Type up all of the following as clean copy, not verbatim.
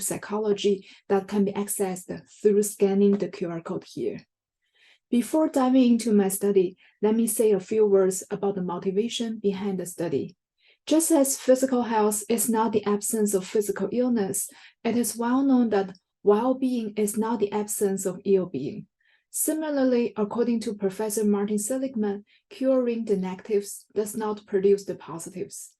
psychology that can be accessed through scanning the QR code here. Before diving into my study, let me say a few words about the motivation behind the study. Just as physical health is not the absence of physical illness, it is well known that well-being is not the absence of ill-being. Similarly, according to Professor Martin Seligman, curing the negatives does not produce the positives.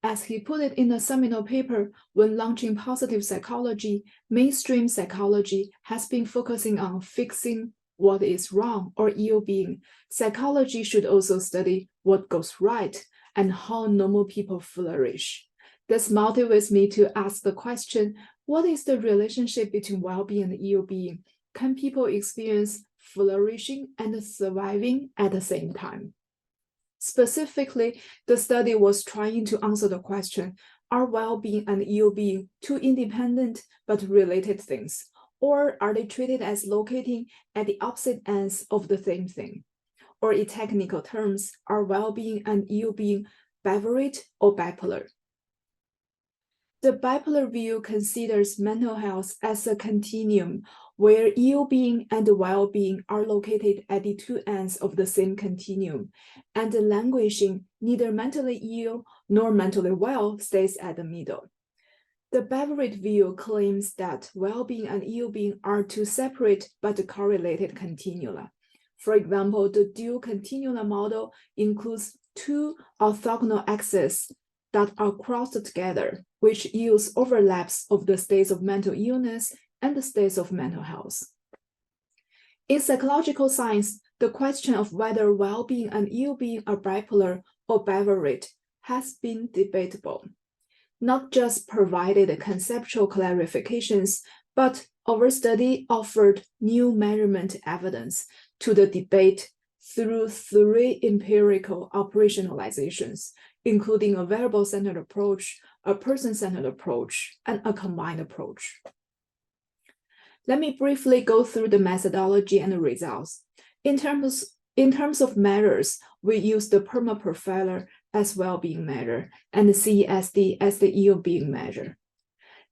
As he put it in a seminal paper, when launching positive psychology, mainstream psychology has been focusing on fixing what is wrong or ill-being. Psychology should also study what goes right and how normal people flourish. This motivates me to ask the question, what is the relationship between well-being and ill-being? Can people experience flourishing and surviving at the same time? Specifically, the study was trying to answer the question, are well-being and ill-being two independent but related things, or are they treated as locating at the opposite ends of the same thing? Or in technical terms, are well-being and ill-being bivariate or bipolar? The bipolar view considers mental health as a continuum where ill-being and well-being are located at the two ends of the same continuum, and the languishing, neither mentally ill nor mentally well, stays at the middle. The bivariate view claims that well-being and ill-being are two separate but correlated continua. For example, the dual continua model includes two orthogonal axes that are crossed together, which yields overlaps of the states of mental illness and the states of mental health. In psychological science, the question of whether well-being and ill-being are bipolar or bivariate has been debatable. Not just provided conceptual clarifications, but our study offered new measurement evidence to the debate through three empirical operationalizations, including a variable-centered approach, a person-centered approach, and a combined approach. Let me briefly go through the methodology and the results. In terms of measures, we use the PERMA profiler as well-being measure and the CESD as the ill-being measure.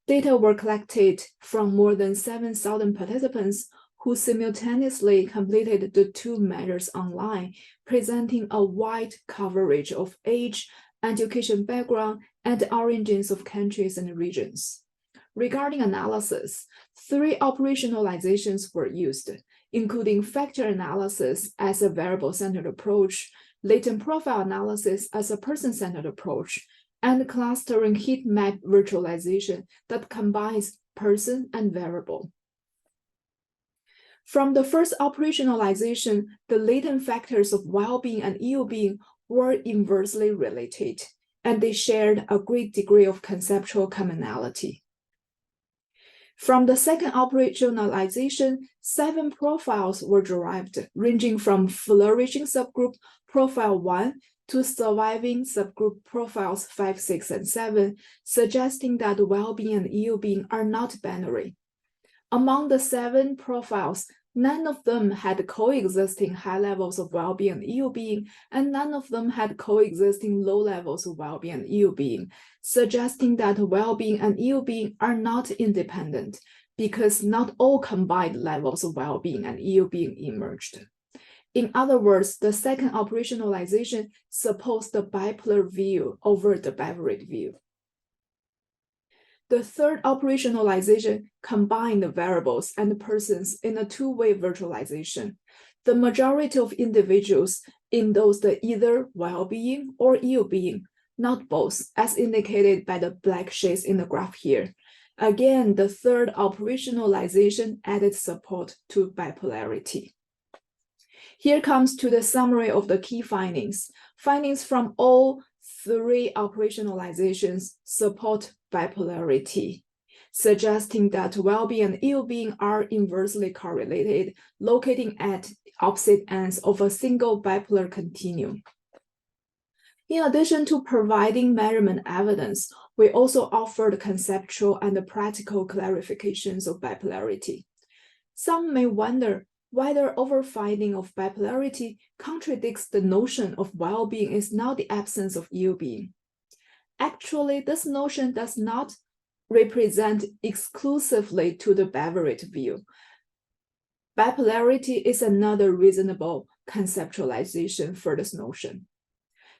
Data were collected from more than 7,000 participants who simultaneously completed the two measures online, presenting a wide coverage of age, education background, and origins of countries and regions. Regarding analysis, three operationalizations were used, including factor analysis as a variable-centered approach, latent profile analysis as a person-centered approach, and clustering heat map virtualization that combines person and variable. From the first operationalization, the latent factors of well-being and ill-being were inversely related, and they shared a great degree of conceptual commonality. From the second operationalization, 7 profiles were derived, ranging from flourishing subgroup profile 1 to surviving subgroup profiles 5, 6, and 7, suggesting that well-being and ill-being are not binary. Among the 7 profiles, none of them had coexisting high levels of well-being and ill-being, and none of them had coexisting low levels of well-being and ill-being, suggesting that well-being and ill-being are not independent, because not all combined levels of well-being and ill-being emerged. In other words, the second operationalization supports the bipolar view over the bivariate view. The third operationalization combined the variables and the persons in a two-way virtualization. The majority of individuals endorsed either well-being or ill-being, not both, as indicated by the black shades in the graph here. Again, the third operationalization added support to bipolarity. Here comes to the summary of the key findings. Findings from all 3 operationalizations support bipolarity, suggesting that well-being and ill-being are inversely correlated, locating at opposite ends of a single bipolar continuum. In addition to providing measurement evidence, we also offered conceptual and practical clarifications of bipolarity. Some may wonder whether our finding of bipolarity contradicts the notion of well-being is not the absence of ill-being. Actually, this notion does not represent exclusively to the Beveridge view. Bipolarity is another reasonable conceptualization for this notion.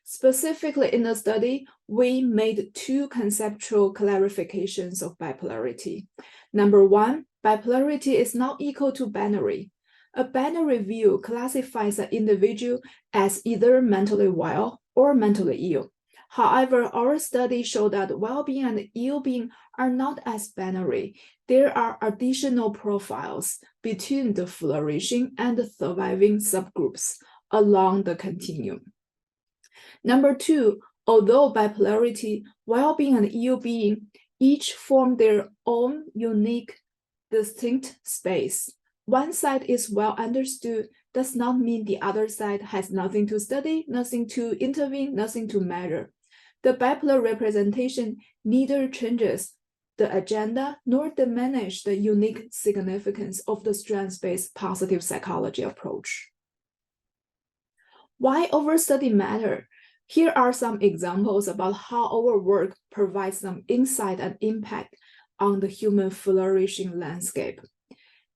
Specifically in the study, we made two conceptual clarifications of bipolarity. Number one, bipolarity is not equal to binary. A binary view classifies an individual as either mentally well or mentally ill. However, our study showed that well-being and ill-being are not as binary. There are additional profiles between the flourishing and the surviving subgroups along the continuum. Number two, although bipolarity, well-being, and ill-being each form their own unique, distinct space, one side is well understood does not mean the other side has nothing to study, nothing to intervene, nothing to measure. The bipolar representation neither changes the agenda nor diminish the unique significance of the strengths-based positive psychology approach. Why overstudy matter? Here are some examples about how our work provides some insight and impact on the human flourishing landscape.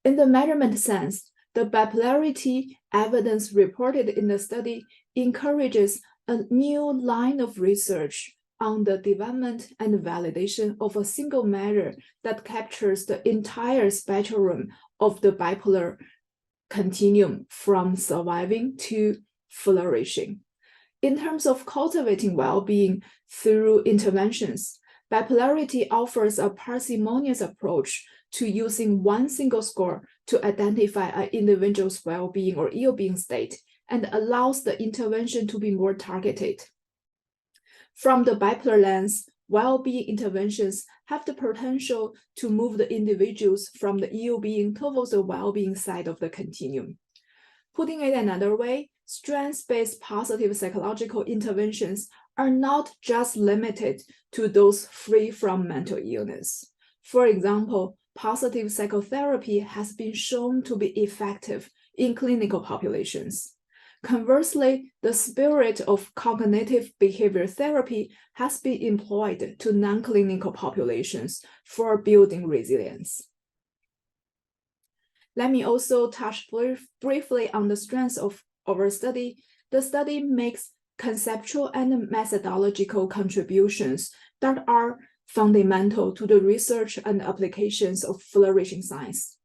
In the measurement sense, the bipolarity evidence reported in the study encourages a new line of research on the development and validation of a single measure that captures the entire spectrum of the bipolar continuum from surviving to flourishing. In terms of cultivating well-being through interventions, bipolarity offers a parsimonious approach to using one single score to identify an individual's well-being or ill-being state and allows the intervention to be more targeted. From the bipolar lens, well-being interventions have the potential to move the individuals from the ill-being towards the well-being side of the continuum. Putting it another way, strengths-based positive psychological interventions are not just limited to those free from mental illness. For example, positive psychotherapy has been shown to be effective in clinical populations. Conversely, the spirit of cognitive behavior therapy has been employed to non-clinical populations for building resilience. Let me also touch briefly on the strengths of our study. The study makes conceptual and methodological contributions that are fundamental to the research and applications of flourishing science.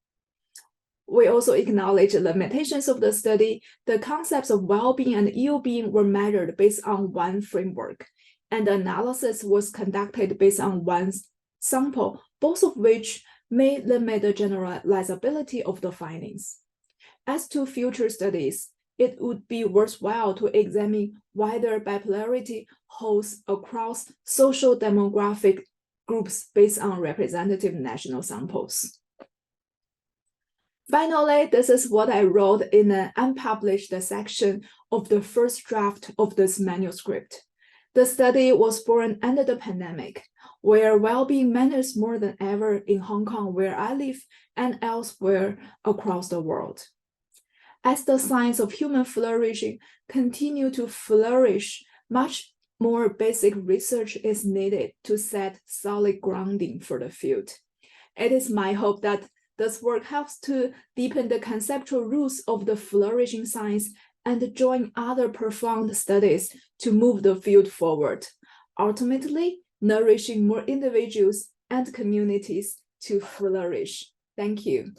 We also acknowledge the limitations of the study. The concepts of well-being and ill-being were measured based on one framework, and the analysis was conducted based on one sample, both of which may limit the generalizability of the findings. As to future studies, it would be worthwhile to examine whether bipolarity holds across social demographic groups based on representative national samples. Finally, this is what I wrote in an unpublished section of the first draft of this manuscript. The study was born under the pandemic, where well-being matters more than ever in Hong Kong, where I live, and elsewhere across the world. As the science of human flourishing continue to flourish, much more basic research is needed to set solid grounding for the field. It is my hope that this work helps to deepen the conceptual roots of the flourishing science and join other profound studies to move the field forward, ultimately nourishing more individuals and communities to flourish. Thank you.